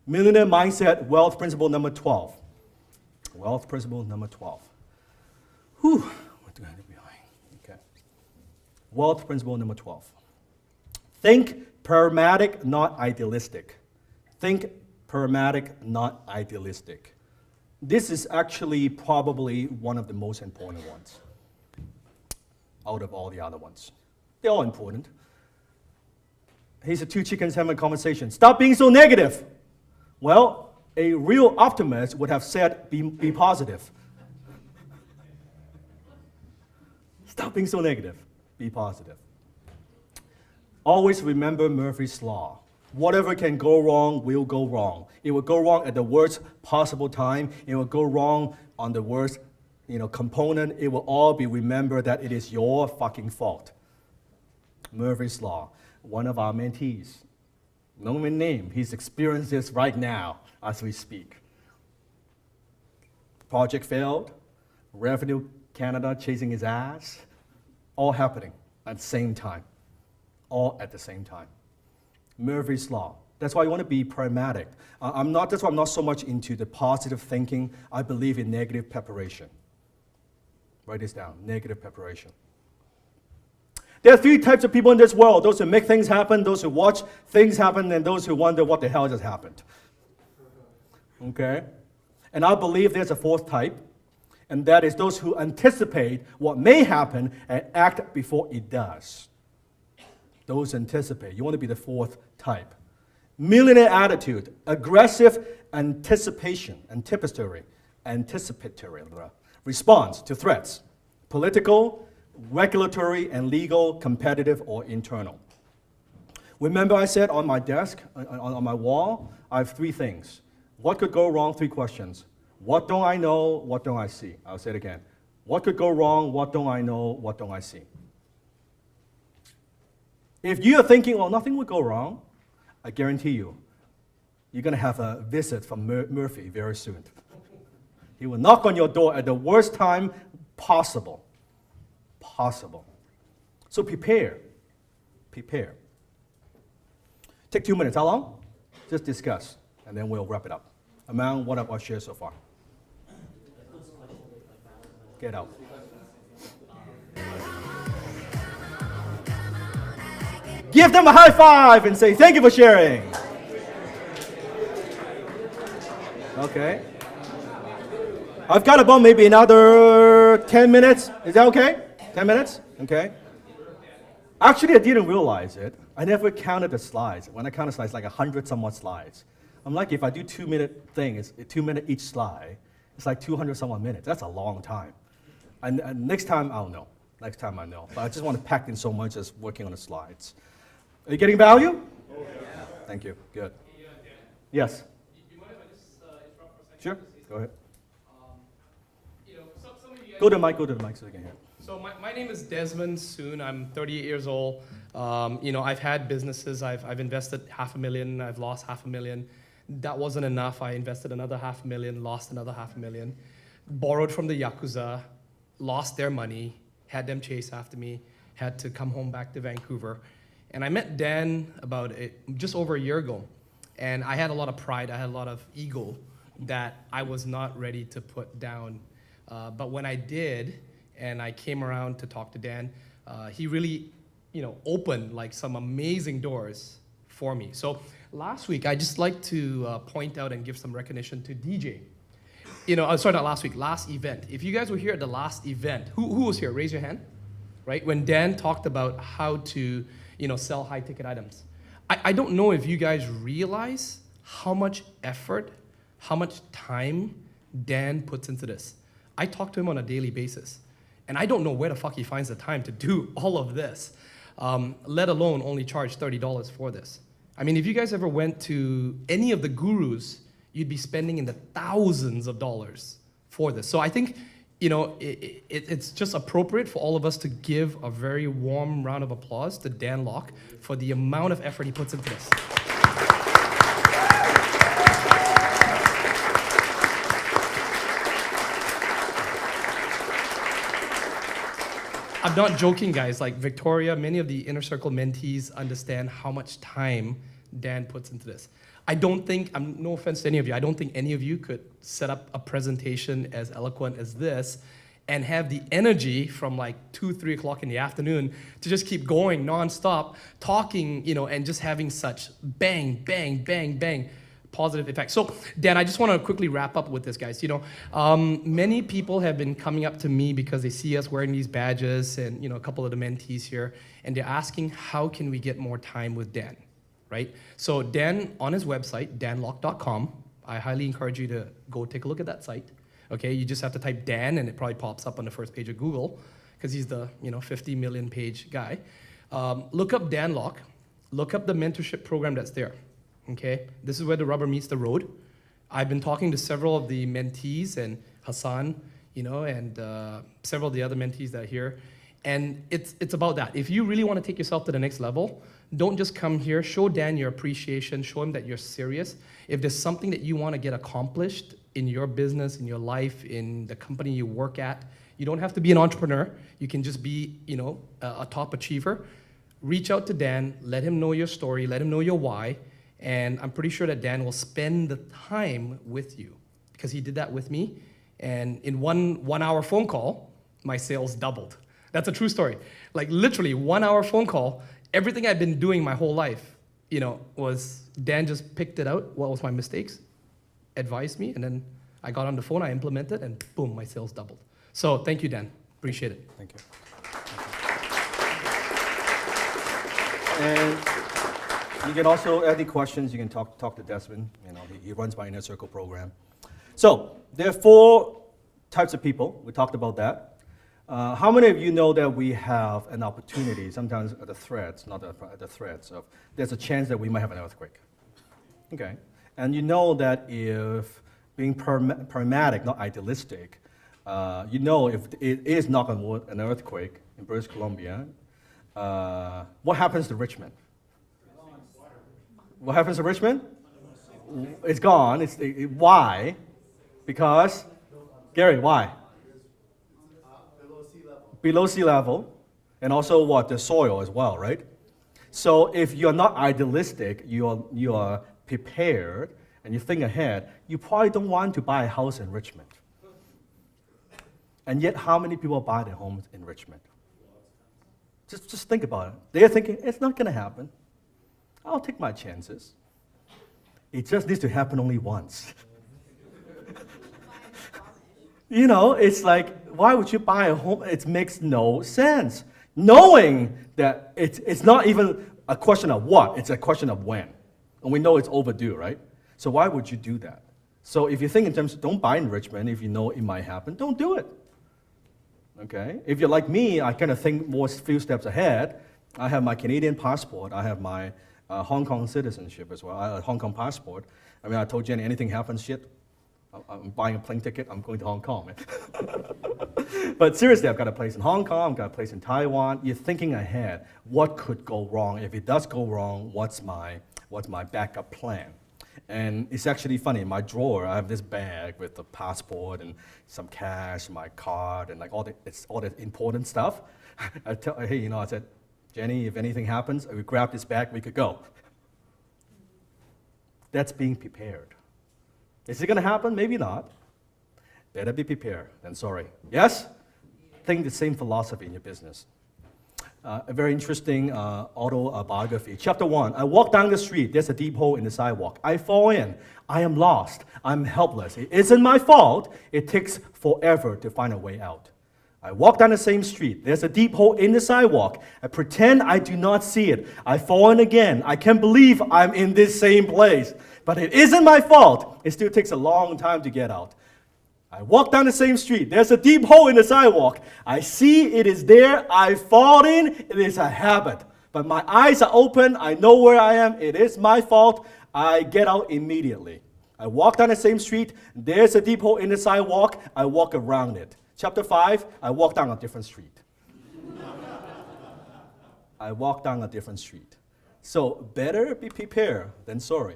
Millionaire mindset, wealth principle number 12. Wealth principle number 12. Whew, what do I have behind? Okay. Wealth principle number 12. Think pragmatic, not idealistic. Think pragmatic, not idealistic. This is actually probably one of the most important ones out of all the other ones. They're all important. Here's the two chickens having a conversation. Stop being so negative. Well, a real optimist would have said, be positive. Stop being so negative. Be positive. Always remember Murphy's Law. Whatever can go wrong will go wrong. It will go wrong at the worst possible time. It will go wrong on the worst component. It will all be remembered that it is your fucking fault. Murphy's Law. One of our mentees, no name, he's experienced this right now as we speak. Project failed, Revenue Canada chasing his ass, all happening at the same time. All at the same time. Murphy's Law. That's why you want to be pragmatic. That's why I'm not so much into the positive thinking. I believe in negative preparation. Write this down, negative preparation. There are three types of people in this world. Those who make things happen, those who watch things happen, and those who wonder what the hell just happened. Okay? And I believe there's a fourth type, and that is those who anticipate what may happen and act before it does. Those anticipate. You want to be the fourth type. Millionaire attitude, aggressive anticipation, anticipatory response to threats, political, regulatory, and legal, competitive, or internal. Remember I said on my desk, on my wall, I have three things. What could go wrong? Three questions. What don't I know? What don't I see? I'll say it again. What could go wrong? What don't I know? What don't I see? If you're thinking, well, nothing would go wrong, I guarantee you, you're going to have a visit from Murphy very soon. He will knock on your door at the worst time possible. So prepare. Take 2 minutes. How long? Just discuss, and then we'll wrap it up. Among what I've shared so far. Get out. Give them a high five and say, thank you for sharing. Okay. I've got about maybe another 10 minutes. Is that okay? 10 minutes? Okay. Actually, I didn't realize it. I never counted the slides. When I counted slides, like 100 somewhat slides. I'm like, if I do 2 minute thing, it's 2 minutes each slide. It's like 200 somewhat minutes. That's a long time. And next time, I'll know. Next time I know. But I just want to pack in so much as working on the slides. Are you getting value? Oh, yeah. Thank you. Good. Hey, Dan. Yes? You mind if I just interrupt for a second? Sure. Go ahead. Some of you guys go to the mic so they can hear. So my name is Desmond Soon. I'm 38 years old. I've had businesses. I've invested $500,000. I've lost $500,000. That wasn't enough. I invested another $500,000, lost another $500,000. Borrowed from the Yakuza, lost their money, had them chase after me, had to come home back to Vancouver. And I met Dan about just over a year ago. And I had a lot of pride, I had a lot of ego that I was not ready to put down. But when I did, and I came around to talk to Dan, he really opened like some amazing doors for me. So last week, I'd just like to point out and give some recognition to DJ. Sorry, not last week, last event. If you guys were here at the last event, who was here? Raise your hand. Right? When Dan talked about how to sell high-ticket items. I don't know if you guys realize how much effort, how much time Dan puts into this. I talk to him on a daily basis, and I don't know where the fuck he finds the time to do all of this, let alone only charge $30 for this. I mean, if you guys ever went to any of the gurus, you'd be spending in the thousands of dollars for this. So I think it's just appropriate for all of us to give a very warm round of applause to Dan Locke for the amount of effort he puts into this. I'm not joking, guys. Like Victoria, many of the Inner Circle mentees understand how much time Dan puts into this. I don't think, no offense to any of you, I don't think any of you could set up a presentation as eloquent as this and have the energy from like 2, 3 o'clock in the afternoon to just keep going nonstop, talking, and just having such bang, bang, bang, bang, positive effect. So, Dan, I just want to quickly wrap up with this, guys. Many people have been coming up to me because they see us wearing these badges and, a couple of the mentees here, and they're asking, how can we get more time with Dan, right? So Dan, on his website, danlock.com, I highly encourage you to go take a look at that site. Okay, you just have to type Dan, and it probably pops up on the first page of Google, because he's the 50 million page guy. Look up Dan Lock. Look up the mentorship program that's there. Okay, this is where the rubber meets the road. I've been talking to several of the mentees and Hassan, and several of the other mentees that are here, and it's about that. If you really want to take yourself to the next level, don't just come here. Show Dan your appreciation. Show him that you're serious. If there's something that you want to get accomplished in your business, in your life, in the company you work at, you don't have to be an entrepreneur. You can just be, a top achiever. Reach out to Dan. Let him know your story. Let him know your why. And I'm pretty sure that Dan will spend the time with you, because he did that with me. And in one hour phone call, my sales doubled. That's a true story. Like literally 1 hour phone call, everything I've been doing my whole life, was Dan just picked it out. What was my mistakes? Advised me, and then I got on the phone, I implemented, and boom, my sales doubled. So thank you, Dan. Appreciate it. Thank you. And you can also, any questions, you can talk to Desmond. He runs my Inner Circle program. So there are 4 types of people. We talked about that. How many of you know that we have an opportunity, sometimes at the threats, not at the threats of, there's a chance that we might have an earthquake. Okay. And you know that if being pragmatic, not idealistic, if it is, knock on wood, an earthquake in British Columbia, what happens to Richmond? What happens to Richmond? It's gone. Why? Because, Gary, why? Below sea level. And also what? The soil as well, right? So if you're not idealistic, you are prepared, and you think ahead, you probably don't want to buy a house in Richmond. And yet, how many people buy their homes in Richmond? Just think about it. They're thinking, it's not going to happen. I'll take my chances. It just needs to happen only once. It's like, why would you buy a home? It makes no sense. Knowing that it's not even a question of what, it's a question of when. And we know it's overdue, right? So why would you do that? So if you think in terms of don't buy in Richmond, if you know it might happen, don't do it. Okay? If you're like me, I kind of think more few steps ahead. I have my Canadian passport. I have my Hong Kong citizenship as well. I have a Hong Kong passport. I told Jenny, anything happens, shit, I'm buying a plane ticket, I'm going to Hong Kong. But seriously, I've got a place in Hong Kong, I've got a place in Taiwan. You're thinking ahead. What could go wrong? If it does go wrong, what's my backup plan? And it's actually funny, in my drawer, I have this bag with the passport and some cash, my card, and like all the important stuff. I tell her, hey, I said, Jenny, if anything happens, we grab this bag, we could go. That's being prepared. Is it going to happen? Maybe not. Better be prepared than sorry. Yes? Think the same philosophy in your business. A very interesting autobiography. Chapter 1, I walk down the street. There's a deep hole in the sidewalk. I fall in. I am lost. I'm helpless. It isn't my fault. It takes forever to find a way out. I walk down the same street. There's a deep hole in the sidewalk. I pretend I do not see it. I fall in again. I can't believe I'm in this same place. But it isn't my fault. It still takes a long time to get out. I walk down the same street. There's a deep hole in the sidewalk. I see it is there. I fall in. It is a habit. But my eyes are open. I know where I am. It is my fault. I get out immediately. I walk down the same street. There's a deep hole in the sidewalk. I walk around it. Chapter 5, I walk down a different street. I walk down a different street. So better be prepared than sorry.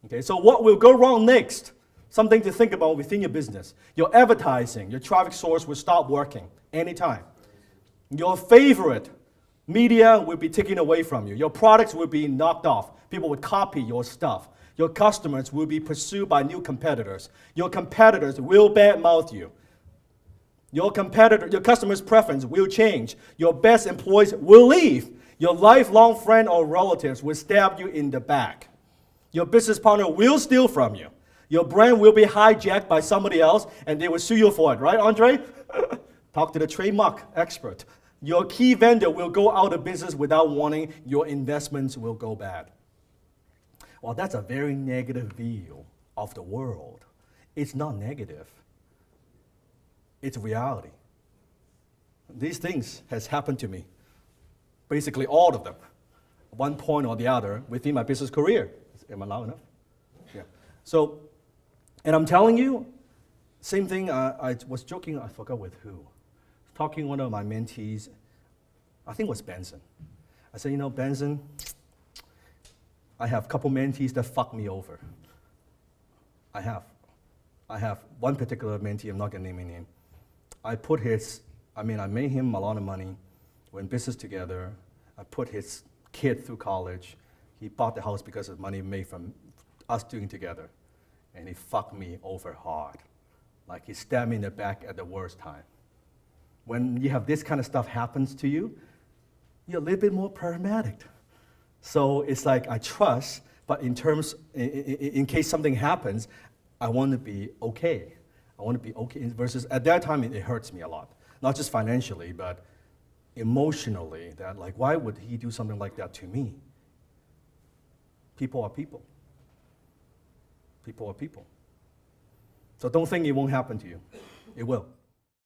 Okay, so what will go wrong next? Something to think about within your business. Your advertising, your traffic source will stop working anytime. Your favorite Media will be taken away from you. Your products will be knocked off. People would copy your stuff. Your customers will be pursued by new competitors. Your competitors will badmouth you. Your customer's preference will change. Your best employees will leave. Your lifelong friend or relatives will stab you in the back. Your business partner will steal from you. Your brand will be hijacked by somebody else and they will sue you for it, right, Andre? Talk to the trademark expert. Your key vendor will go out of business without warning. Your investments will go bad. Well, that's a very negative view of the world. It's not negative. It's reality. These things has happened to me. Basically all of them. At one point or the other within my business career. Am I loud enough? Yeah. So, and I'm telling you, same thing, I was joking, I forgot with who. Talking to one of my mentees, I think it was Benson. I said, Benson, I have a couple mentees that fuck me over. I have one particular mentee, I'm not gonna name his name. I made him a lot of money. We're in business together. I put his kid through college. He bought the house because of money made from us doing together. And he fucked me over hard. Like he stabbed me in the back at the worst time. When you have this kind of stuff happens to you, you're a little bit more pragmatic. So it's like I trust, but in case something happens, I want to be okay. I want to be okay versus at that time it hurts me a lot. Not just financially, but emotionally, that like, why would he do something like that to me? People are people. People are people. So don't think it won't happen to you. It will.